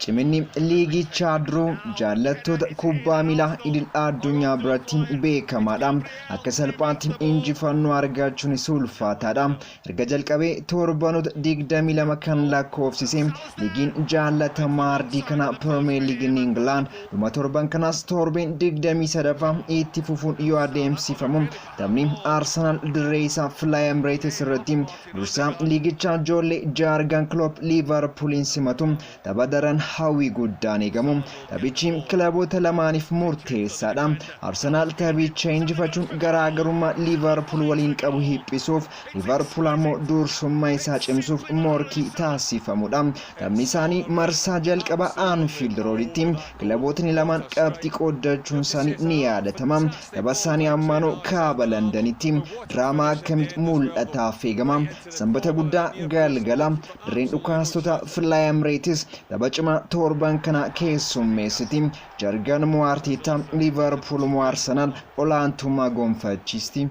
Ciminni liigichaa duruu jaallattoota kubbaa miilaa idil addunyaa biratti beekamaadha. Akka salphaatti injifannoo argachuun ulfaataadha. Erga jalqabee torbanoota 22 kan lakkoofsise liigiin jaallatamaa ardii kana Premier League England dhuma torban kanas torbeen 23ffaa itti fufuun yoo adeemsifamu taphni Arsenal dirree isaa Fly Emirates irratti dursaa liigichaa ijoollee Jurgen Klopp Liverpoolin simatu tapha daran hawwii guddaan eegamu. Taphichi kilaboota lamaaniif murteessaadha. Arsenal taphicha injifachuun garaagarummaa Liverpool waliin qabu hiphisuuf Liverpool ammoo dursummaa isaa cimsuuf morkii taasifamudha. Taphni isaanii marsaa jalqaba Anfield Roaditti kilabootni lamaan qabxii qoodachuun isaanii ni yaadatama. Tapha isaanii ammaanoo kaaba Londanitti diraamaa akkamitti mul'ataaf eegama. Sanbata guddaa galgala dirreen dhukaastota Fly Emirates tapha cimaa torban kana keessummeessiti. Jurgen Arteta Liverpool moo Arsenal olaantummaa gonfachiisti.